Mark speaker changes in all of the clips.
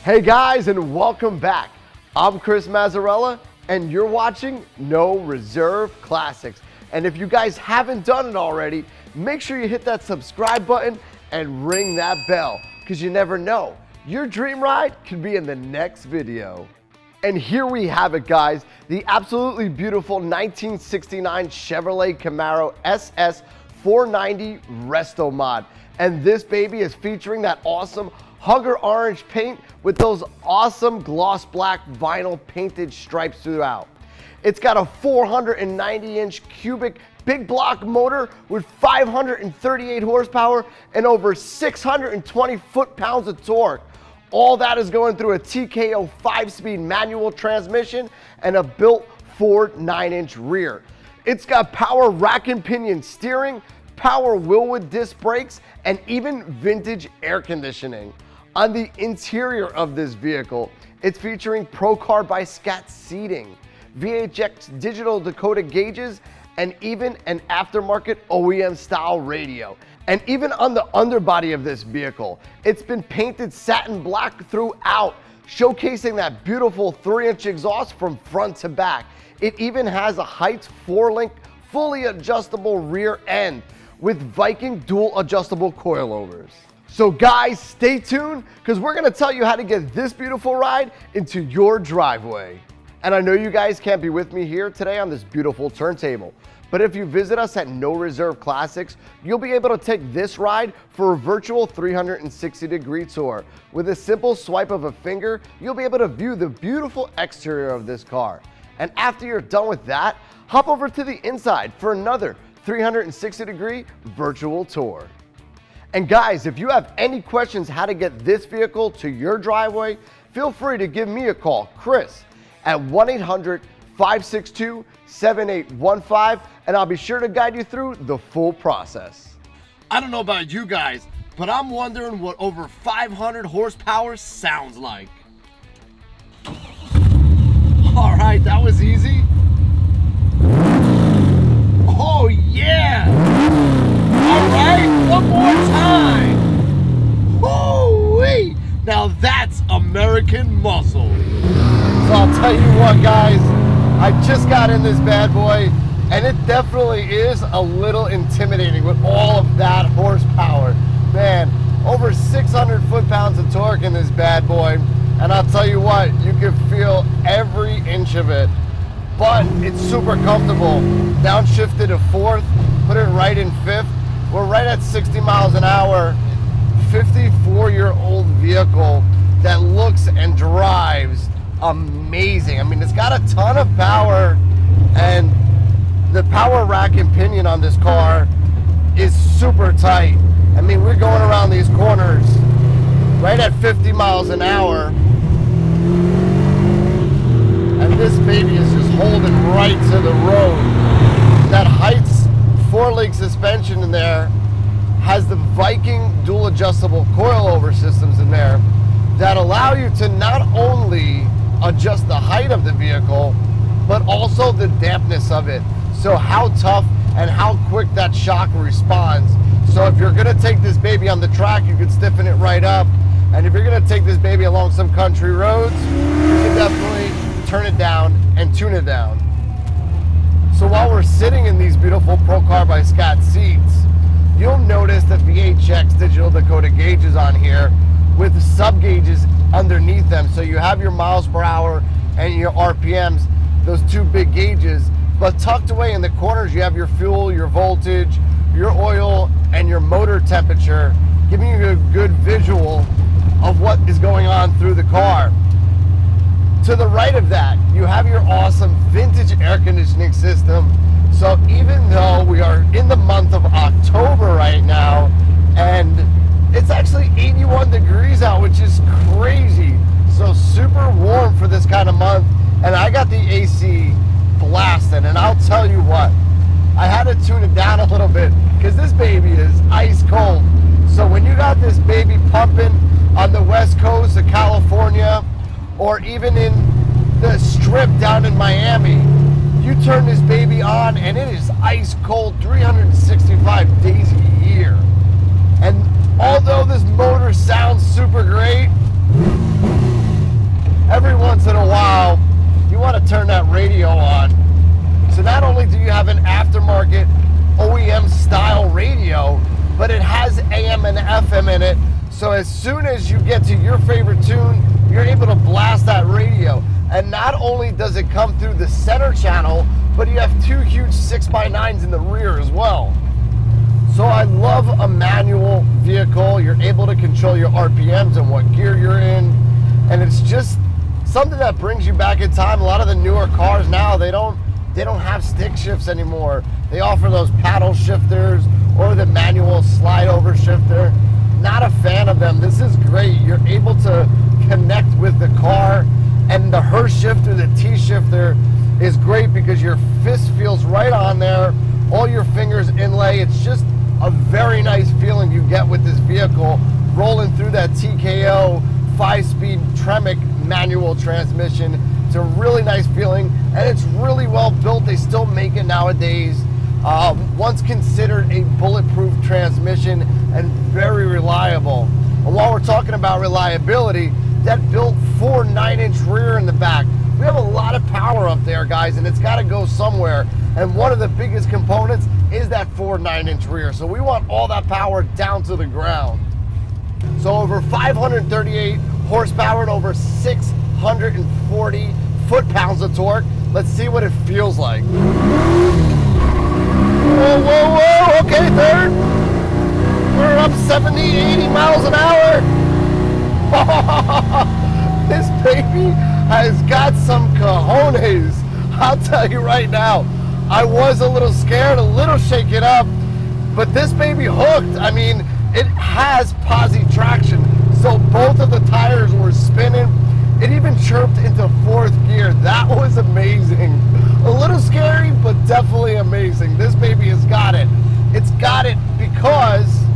Speaker 1: Hey guys, and welcome back. I'm Chris Mazzarella, and you're watching No Reserve Classics. And if you guys haven't done it already, make sure you hit that subscribe button and ring that bell, because you never know. Your dream ride could be in the next video. And here we have it, guys. The absolutely beautiful 1969 Chevrolet Camaro SS 490 Resto Mod. And this baby is featuring that awesome Hugger orange paint with those awesome gloss black vinyl painted stripes throughout. It's got a 490-inch cubic big block motor with 538 horsepower and over 620 foot-pounds of torque. All that is going through a TKO 5-speed manual transmission and a built Ford 9-inch rear. It's got power rack and pinion steering, power Willwood disc brakes, and even vintage air conditioning. On the interior of this vehicle, it's featuring Pro Car by Scat seating, VHX digital decoder gauges, and even an aftermarket OEM style radio. And even on the underbody of this vehicle, it's been painted satin black throughout, showcasing that beautiful 3-inch exhaust from front to back. It even has a Heights 4-link fully adjustable rear end with Viking dual adjustable coilovers. So guys, stay tuned, because we're gonna tell you how to get this beautiful ride into your driveway. And I know you guys can't be with me here today on this beautiful turntable, but if you visit us at No Reserve Classics, you'll be able to take this ride for a virtual 360-degree tour. With a simple swipe of a finger, you'll be able to view the beautiful exterior of this car. And after you're done with that, hop over to the inside for another 360-degree virtual tour. And guys, if you have any questions how to get this vehicle to your driveway, feel free to give me a call, Chris, at 1-800-562-7815, and I'll be sure to guide you through the full process. I don't know about you guys, but I'm wondering what over 500 horsepower sounds like. All right, that was easy. Oh yeah! All right, one more time. Woo-wee! Now that's American muscle. So I'll tell you what, guys, I just got in this bad boy, and it definitely is a little intimidating with all of that horsepower. Man, over 600 foot-pounds of torque in this bad boy, and I'll tell you what, you can feel every inch of it. But it's super comfortable. Downshifted to fourth, put it right in fifth. We're right at 60 miles an hour, 54-year-old vehicle that looks and drives amazing. I mean, it's got a ton of power, and the power rack and pinion on this car is super tight. I mean, we're going around these corners right at 50 miles an hour, and this baby is just holding right to the road. That Heights 4-link suspension in there has the Viking dual adjustable coilover systems in there that allow you to not only adjust the height of the vehicle, but also the dampness of it. So how tough and how quick that shock responds. So if you're gonna take this baby on the track, you can stiffen it right up. And if you're gonna take this baby along some country roads, you can definitely turn it down and tune it down. So while we're sitting in these beautiful Pro Car by Scat seats, you'll notice the VHX digital decoder gauges on here with sub gauges underneath them. So you have your miles per hour and your RPMs, those two big gauges, but tucked away in the corners you have your fuel, your voltage, your oil, and your motor temperature, giving you a good visual of what is going on through the car. To the right of that, you have your awesome vintage air conditioning system. So even though we are in the month of October right now, and it's actually 81 degrees out, which is crazy. So super warm for this kind of month. And I got the AC blasting, and I'll tell you what, I had to tune it down a little bit because this baby is ice cold. So when you got this baby pumping on the west coast of California, or even in the strip down in Miami, you turn this baby on and it is ice cold 365 days a year. And although this motor sounds super great, every once in a while, you want to turn that radio on. So not only do you have an aftermarket OEM style radio, but it has AM and FM in it. So as soon as you get to your favorite tune, you're able to blast that radio. And not only does it come through the center channel, but you have two huge 6x9s in the rear as well. So I love a manual vehicle. You're able to control your RPMs and what gear you're in. And it's just something that brings you back in time. A lot of the newer cars now, they don't have stick shifts anymore. They offer those paddle shifters or the manual slide over shifter. Not a fan of them. This is great. You're able to connect with the car, and the her shifter, the T shifter, is great because your fist feels right on there. All your fingers inlay. It's just a very nice feeling you get with this vehicle rolling through that TKO 5-speed Tremec manual transmission. It's a really nice feeling, and it's really well built. They still make it nowadays. Once considered a bulletproof transmission and very reliable. And while we're talking about reliability, that built 4 9-inch rear in the back. We have a lot of power up there, guys, and it's got to go somewhere. And one of the biggest components is that 4 9-inch rear. So we want all that power down to the ground. So over 538 horsepower and over 640 foot-pounds of torque. Let's see what it feels like. Whoa, whoa, whoa, okay, third. We're up 70, 80 miles an hour. This baby has got some cojones. I'll tell you right now, I was a little scared, a little shaken up, but this baby hooked. I mean, it has posi traction, so both of the tires were spinning. It even chirped into 4th gear. That was amazing. A little scary, but definitely amazing. This baby has got it. It's got it because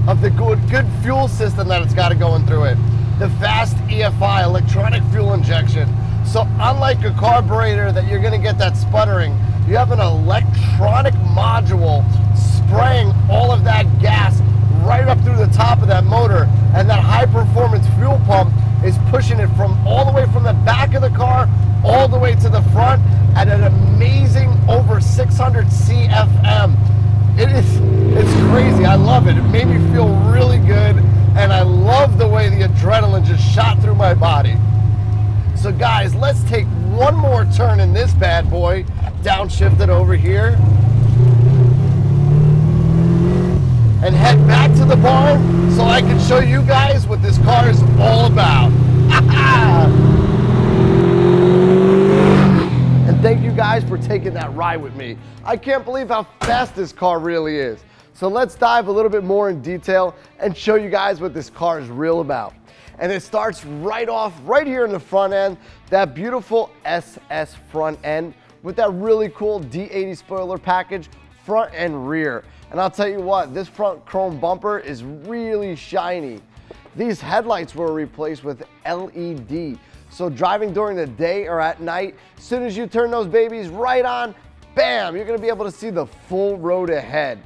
Speaker 1: of the good fuel system that it's got going through it. The fast EFI, electronic fuel injection. So unlike a carburetor that you're gonna get that sputtering, you have an electronic module spraying all of that gas right up through the top of that motor, and that high performance fuel pump is pushing it from all the way from the back of the car all the way to the front at an amazing over 600 CFM. It's crazy. I love it. It made me feel really good, and I love the way the adrenaline just shot through my body. So guys, let's take one more turn in this bad boy. Downshift it over here. And head back to the barn so I can show you guys what this car is all about. And thank you guys for taking that ride with me. I can't believe how fast this car really is. So let's dive a little bit more in detail and show you guys what this car is real about. And it starts right off right here in the front end, that beautiful SS front end with that really cool D80 spoiler package, front and rear. And I'll tell you what, this front chrome bumper is really shiny. These headlights were replaced with LED. So driving during the day or at night, as soon as you turn those babies right on, bam, you're gonna be able to see the full road ahead.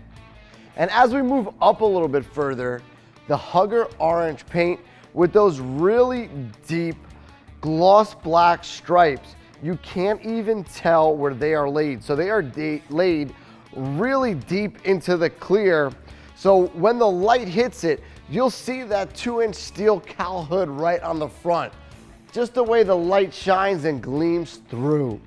Speaker 1: And as we move up a little bit further, the Hugger orange paint with those really deep gloss black stripes, you can't even tell where they are laid. So they are laid really deep into the clear. So when the light hits it, you'll see that 2-inch steel cowl hood right on the front. Just the way the light shines and gleams through.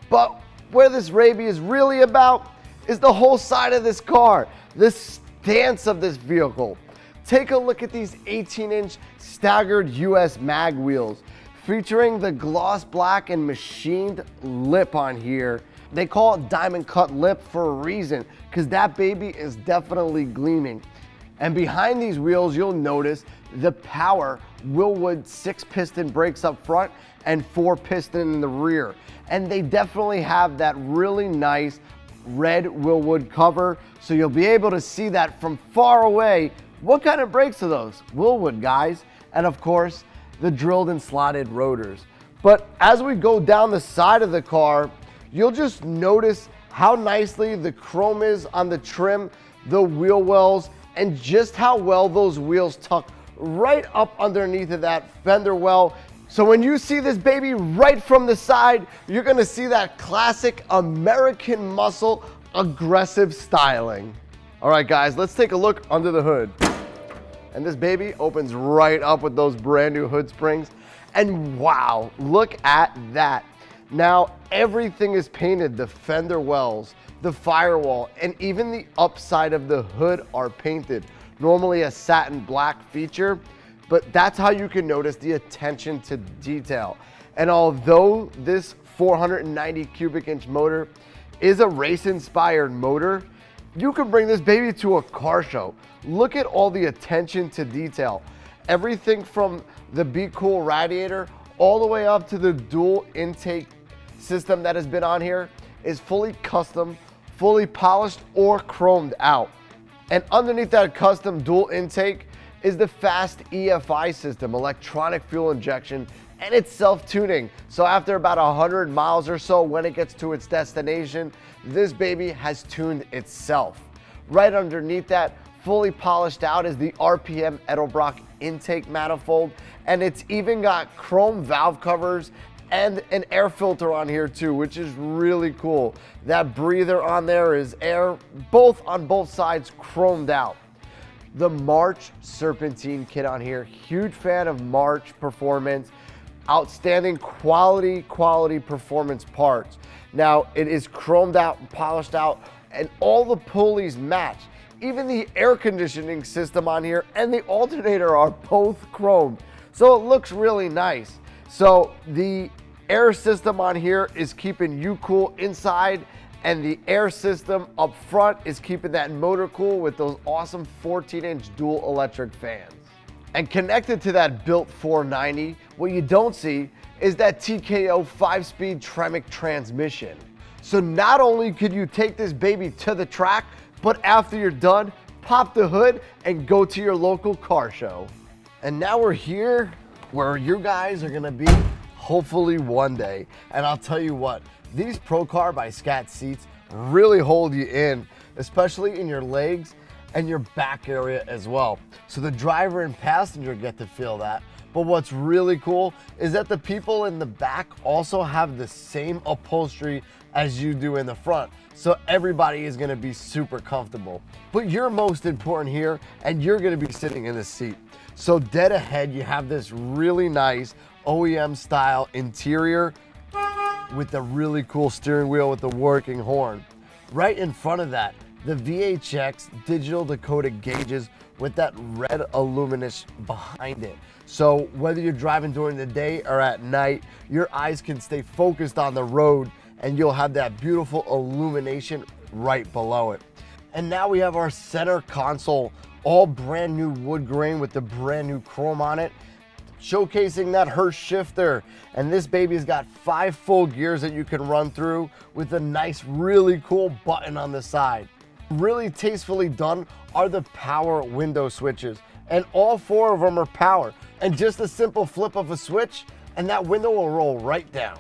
Speaker 1: But where this Revving is really about is the whole side of this car, the stance of this vehicle. Take a look at these 18-inch staggered US mag wheels featuring the gloss black and machined lip on here. They call it diamond cut lip for a reason, because that baby is definitely gleaming. And behind these wheels, you'll notice the power Willwood 6-piston brakes up front and 4-piston in the rear. And they definitely have that really nice red Willwood cover, so you'll be able to see that from far away. What kind of brakes are those? Willwood, guys. And of course, the drilled and slotted rotors. But as we go down the side of the car, you'll just notice how nicely the chrome is on the trim, the wheel wells, and just how well those wheels tuck right up underneath of that fender well So when you see this baby right from the side, you're gonna see that classic American muscle aggressive styling. All right, guys, let's take a look under the hood. And this baby opens right up with those brand new hood springs. And wow, look at that. Now, everything is painted. The fender wells, the firewall, and even the upside of the hood are painted. Normally a satin black feature, but that's how you can notice the attention to detail. And although this 490 cubic inch motor is a race-inspired motor, you can bring this baby to a car show. Look at all the attention to detail. Everything from the Be Cool radiator all the way up to the dual intake system that has been on here is fully custom, fully polished or chromed out. And underneath that custom dual intake is the fast EFI system, electronic fuel injection, and it's self-tuning. So after about 100 miles or so, when it gets to its destination, this baby has tuned itself. Right underneath that, fully polished out, is the RPM Edelbrock intake manifold, and it's even got chrome valve covers and an air filter on here too, which is really cool. That breather on there is air, on both sides chromed out. The March Serpentine kit on here, huge fan of March performance, outstanding quality performance parts. Now it is chromed out and polished out, and all the pulleys match. Even the air conditioning system on here and the alternator are both chromed, so it looks really nice. So the air system on here is keeping you cool inside, and the air system up front is keeping that motor cool with those awesome 14-inch dual electric fans. And connected to that built 490, what you don't see is that TKO 5-speed Tremec transmission. So not only could you take this baby to the track, but after you're done, pop the hood and go to your local car show. And now we're here where you guys are gonna be hopefully one day. And I'll tell you what, these Pro Car by Scat seats really hold you in, especially in your legs and your back area as well. So the driver and passenger get to feel that. But what's really cool is that the people in the back also have the same upholstery as you do in the front. So everybody is gonna be super comfortable. But you're most important here, and you're gonna be sitting in the seat. So dead ahead, you have this really nice OEM style interior with the really cool steering wheel with the working horn. Right in front of that, the VHX digital decoded gauges with that red illuminous behind it. So whether you're driving during the day or at night, your eyes can stay focused on the road, and you'll have that beautiful illumination right below it. And now we have our center console, all brand new wood grain with the brand new chrome on it, showcasing that Hurst shifter. And this baby's got 5 full gears that you can run through with a nice, really cool button on the side. Really tastefully done are the power window switches, and all 4 of them are power. And just a simple flip of a switch and that window will roll right down.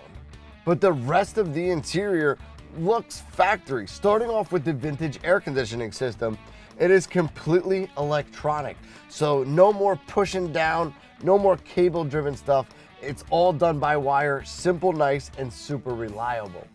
Speaker 1: But the rest of the interior looks factory. Starting off with the vintage air conditioning system, it is completely electronic. So no more pushing down, no more cable driven stuff. It's all done by wire, simple, nice, and super reliable.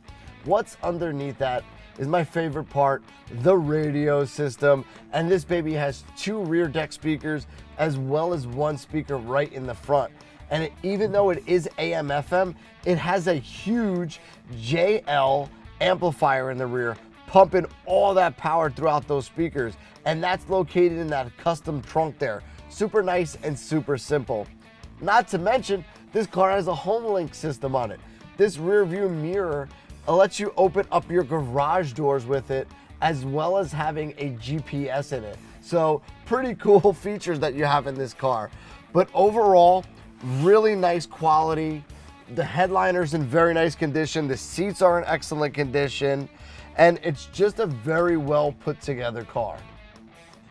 Speaker 1: What's underneath that is my favorite part, the radio system. And this baby has 2 rear deck speakers as well as 1 speaker right in the front. And even though it is AM FM, it has a huge JL amplifier in the rear, pumping all that power throughout those speakers. And that's located in that custom trunk there. Super nice and super simple. Not to mention, this car has a HomeLink system on it. This rear view mirror lets you open up your garage doors with it, as well as having a GPS in it. So pretty cool features that you have in this car. But overall, really nice quality. The headliner's in very nice condition. The seats are in excellent condition. And it's just a very well put together car.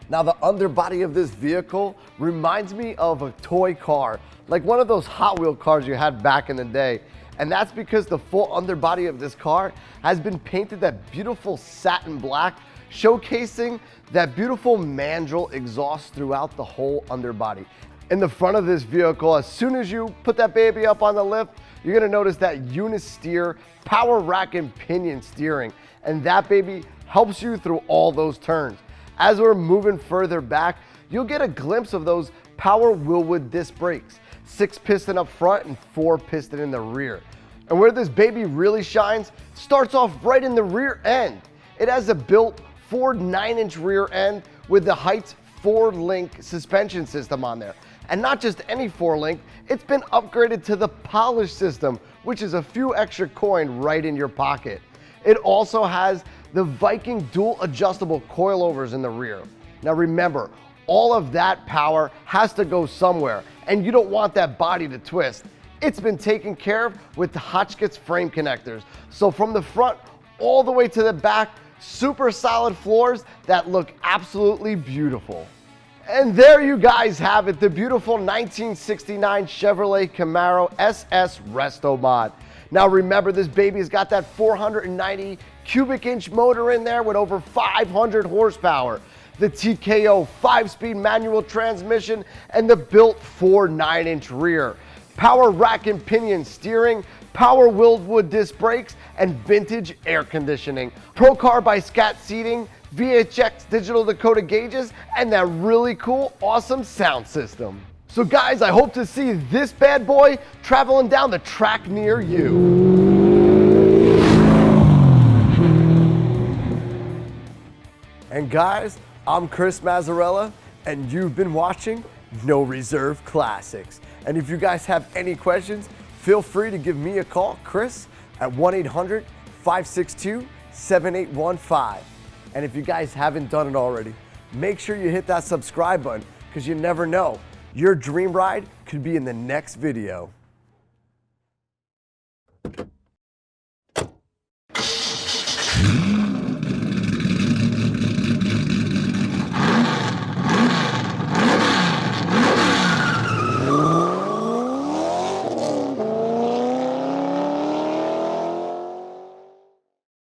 Speaker 1: Now the underbody of this vehicle reminds me of a toy car, like one of those Hot Wheel cars you had back in the day. And that's because the full underbody of this car has been painted that beautiful satin black, showcasing that beautiful mandrel exhaust throughout the whole underbody. In the front of this vehicle, as soon as you put that baby up on the lift, you're gonna notice that Unisteer power rack and pinion steering, and that baby helps you through all those turns. As we're moving further back, you'll get a glimpse of those power Willwood disc brakes, 6 piston up front and 4 piston in the rear. And where this baby really shines starts off right in the rear end. It has a built Ford 9-inch rear end with the Heights 4-link suspension system on there. And not just any 4-link, it's been upgraded to the Polish system, which is a few extra coin right in your pocket. It also has the Viking dual adjustable coilovers in the rear. Now remember, all of that power has to go somewhere, and you don't want that body to twist. It's been taken care of with the Hotchkiss frame connectors. So from the front all the way to the back, super solid floors that look absolutely beautiful. And there you guys have it, the beautiful 1969 Chevrolet Camaro SS Resto Mod. Now remember, this baby's got that 490 cubic inch motor in there with over 500 horsepower, the TKO 5-speed manual transmission, and the built Ford 9-inch rear. Power rack and pinion steering, power Willwood disc brakes, and vintage air conditioning. Pro Car by Scat seating, VHX digital Dakota gauges, and that really cool, awesome sound system. So guys, I hope to see this bad boy traveling down the track near you. And guys, I'm Chris Mazzarella, and you've been watching No Reserve Classics. And if you guys have any questions, feel free to give me a call, Chris, at 1-800-562-7815. And if you guys haven't done it already, make sure you hit that subscribe button, because you never know, your dream ride could be in the next video.